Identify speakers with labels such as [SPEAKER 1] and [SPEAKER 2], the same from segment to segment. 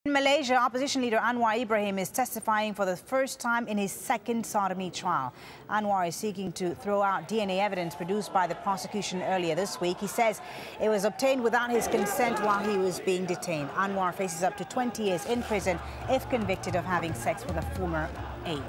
[SPEAKER 1] In Malaysia, opposition leader Anwar Ibrahim is testifying for the first time in his second sodomy trial. Anwar is seeking to throw out DNA evidence produced by the prosecution earlier this week. He says it was obtained without his consent while he was being detained. Anwar faces up to 20 years in prison if convicted of having sex with a former aide.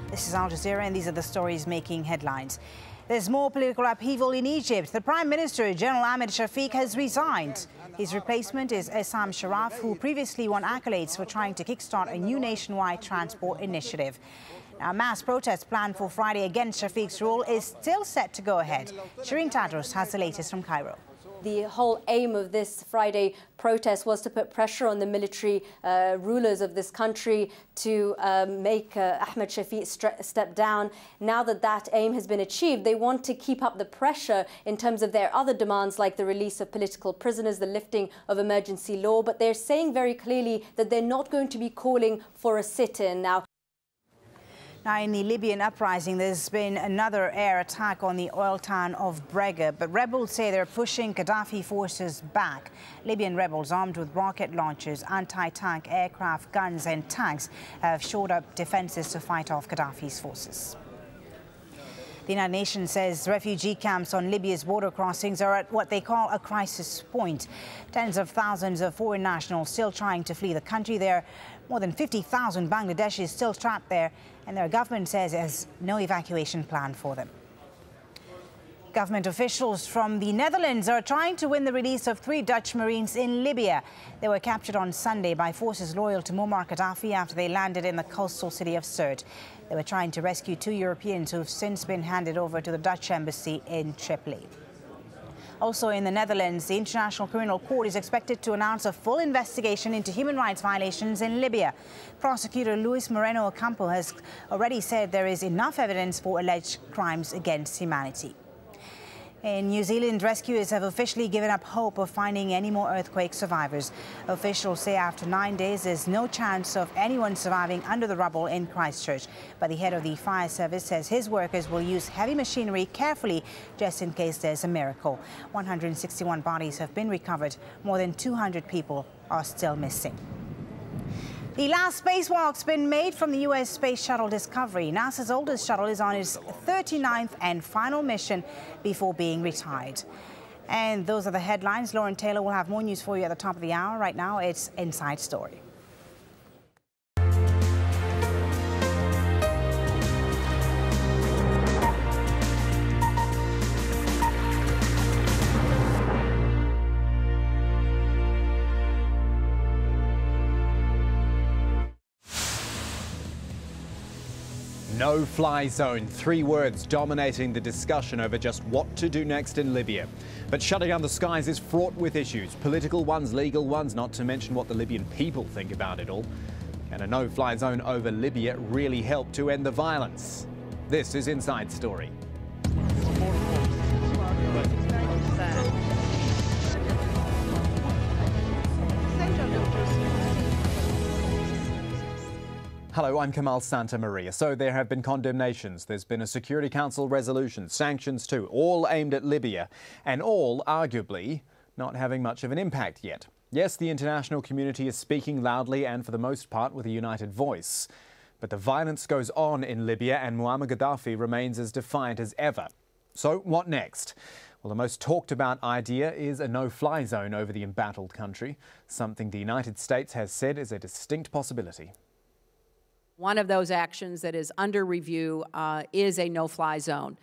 [SPEAKER 1] This is AlJazeera, and these are the stories making headlines. There's more political upheaval in Egypt. The Prime Minister, General Ahmed Shafiq, has resigned. His replacement is Essam Sharaf, who previously won accolades for trying to kickstart a new nationwide transport initiative. Now, a mass protest planned for Friday against Shafiq's rule is still set to go ahead. Shireen Tadros has the latest from Cairo.
[SPEAKER 2] The whole aim of this Friday protest was to put pressure on the military rulers of this country to make Ahmed Shafiq step down. Now that that aim has been achieved, they want to keep up the pressure in terms of their other demands, like the release of political prisoners, the lifting of emergency law. But they're saying very clearly that they're not going to be calling for a sit-in. Now,
[SPEAKER 1] in the Libyan uprising, there's been another air attack on the oil town of Brega, but rebels say they're pushing Gaddafi forces back. Libyan rebels armed with rocket launchers, anti-tank aircraft, guns and tanks have shored up defenses to fight off Gaddafi's forces. The United Nations says refugee camps on Libya's border crossings are at what they call a crisis point. Tens of thousands of foreign nationals still trying to flee the country. There are more than 50,000 Bangladeshis still trapped there, and their government says it has no evacuation plan for them. Government officials from the Netherlands are trying to win the release of 3 Dutch Marines in Libya. They were captured on Sunday by forces loyal to Muammar Gaddafi after they landed in the coastal city of Sirte. They were trying to rescue 2 Europeans who have since been handed over to the Dutch embassy in Tripoli. Also in the Netherlands, the International Criminal Court is expected to announce a full investigation into human rights violations in Libya. Prosecutor Luis Moreno Ocampo has already said there is enough evidence for alleged crimes against humanity. In New Zealand, rescuers have officially given up hope of finding any more earthquake survivors. Officials say after 9 days, there's no chance of anyone surviving under the rubble in Christchurch. But the head of the fire service says his workers will use heavy machinery carefully just in case there's a miracle. 161 bodies have been recovered. More than 200 people are still missing. The last spacewalk's been made from the U.S. Space Shuttle Discovery. NASA's oldest shuttle is on its 39th and final mission before being retired. And those are the headlines. Lauren Taylor will have more news for you at the top of the hour. Right now, it's Inside Story.
[SPEAKER 3] No-fly zone, 3 words dominating the discussion over just what to do next in Libya. But shutting down the skies is fraught with issues, political ones, legal ones, not to mention what the Libyan people think about it all. Can a no-fly zone over Libya really help to end the violence? This is Inside Story. Hello, I'm Kamal Santa Maria. So there have been condemnations, there's been a Security Council resolution, sanctions too, all aimed at Libya, and all arguably not having much of an impact yet. Yes, the international community is speaking loudly and for the most part with a united voice. But the violence goes on in Libya and Muammar Gaddafi remains as defiant as ever. So what next? Well, the most talked about idea is a no-fly zone over the embattled country, something the United States has said is a distinct possibility.
[SPEAKER 4] One of those actions that is under review is a no-fly zone.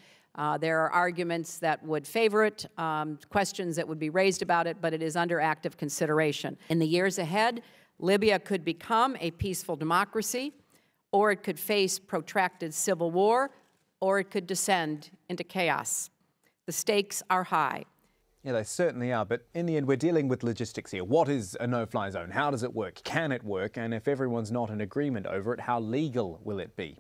[SPEAKER 4] There are arguments that would favor it, questions that would be raised about it, but it is under active consideration. In the years ahead, Libya could become a peaceful democracy, or it could face protracted civil war, or it could descend into chaos. The stakes are high.
[SPEAKER 3] Yeah, they certainly are, but in the end we're dealing with logistics here. What is a no-fly zone? How does it work? Can it work? And if everyone's not in agreement over it, how legal will it be?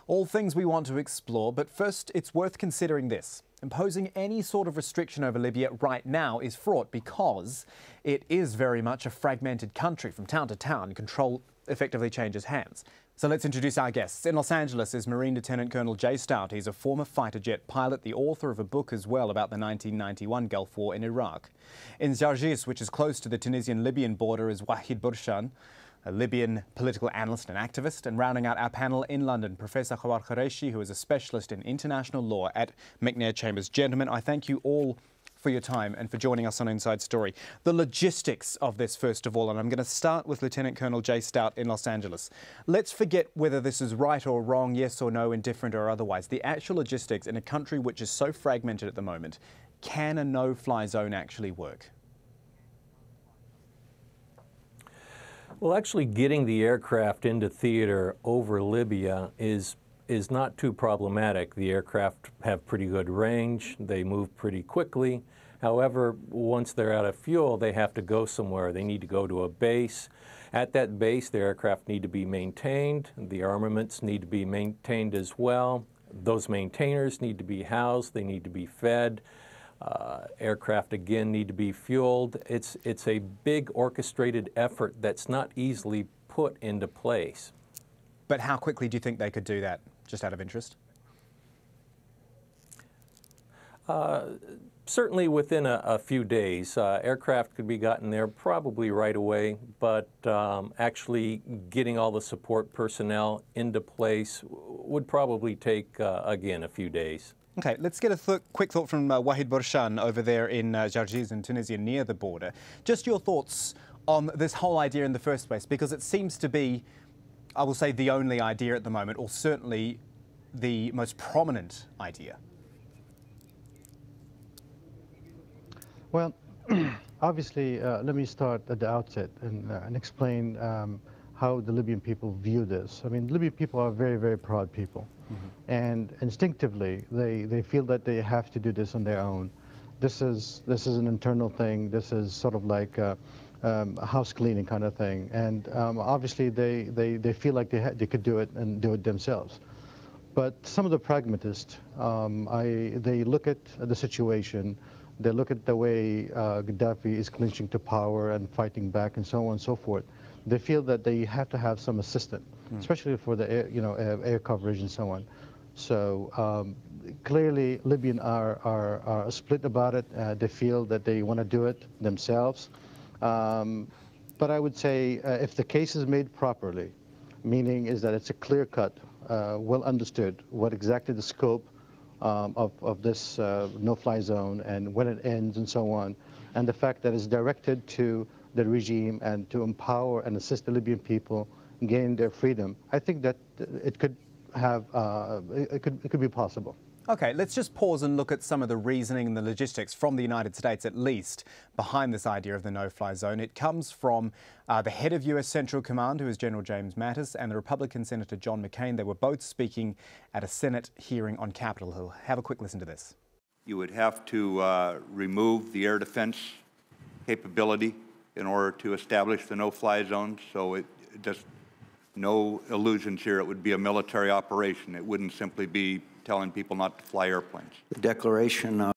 [SPEAKER 3] All things we want to explore, but first it's worth considering this. Imposing any sort of restriction over Libya right now is fraught because it is very much a fragmented country. From town to town, control effectively changes hands. So let's introduce our guests. In Los Angeles is Marine Lieutenant Colonel Jay Stout. He's a former fighter jet pilot, the author of a book as well about the 1991 Gulf War in Iraq. In Zarzis, which is close to the Tunisian-Libyan border, is Wahid Burshan, a Libyan political analyst and activist. And rounding out our panel in London, Professor Khawar Qureshi, who is a specialist in international law at McNair Chambers. Gentlemen, I thank you all for your time and for joining us on Inside Story. The logistics of this, first of all, and I'm going to start with Lieutenant Colonel Jay Stout in Los Angeles. Let's forget whether this is right or wrong, yes or no, indifferent or otherwise. The actual logistics in a country which is so fragmented at the moment, can a no-fly zone actually work?
[SPEAKER 5] Well, actually getting the aircraft into theater over Libya is not too problematic. The aircraft have pretty good range, they move pretty quickly. However, once they're out of fuel, they have to go somewhere. They need to go to a base. At that base, the aircraft need to be maintained. The armaments need to be maintained as well. Those maintainers need to be housed, they need to be fed. Aircraft, again, need to be fueled. It's a big orchestrated effort that's not easily put into place.
[SPEAKER 3] But how quickly do you think they could do that, just out of interest?
[SPEAKER 5] Certainly within a few days. Aircraft could be gotten there probably right away, but actually getting all the support personnel into place would probably take, again, a few days.
[SPEAKER 3] Okay, let's get a quick thought from Wahid Burshan over there in Zarzis in Tunisia near the border. Just your thoughts on this whole idea in the first place, because it seems to be, I will say, the only idea at the moment, or certainly the most prominent idea.
[SPEAKER 6] Well, obviously, let me start at the outset and explain how the Libyan people view this. I mean, Libyan people are very, very proud people. Mm-hmm. And instinctively, they feel that they have to do this on their own. This is an internal thing. This is sort of like a house cleaning kind of thing. And obviously, they feel like they could do it and do it themselves. But some of the pragmatists, they look at the situation. They look at the way Gaddafi is clinching to power and fighting back and so on and so forth. They feel that they have to have some assistance, especially for the air coverage and so on. So clearly, Libyans are split about it. They feel that they want to do it themselves. But I would say if the case is made properly, meaning is that it's a clear-cut, well understood what exactly the scope of this no-fly zone and when it ends and so on, and the fact that it's directed to the regime and to empower and assist the Libyan people gain their freedom, I think that it could have it could be possible.
[SPEAKER 3] Okay, let's just pause and look at some of the reasoning and the logistics from the United States, at least, behind this idea of the no-fly zone. It comes from the head of U.S. Central Command, who is General James Mattis, and the Republican Senator John McCain. They were both speaking at a Senate hearing on Capitol Hill. Have a quick listen to this.
[SPEAKER 7] You would have to remove the air defense capability in order to establish the no-fly zone, so it just no illusions here. It would be a military operation. It wouldn't simply be telling people not to fly airplanes.
[SPEAKER 8] The declaration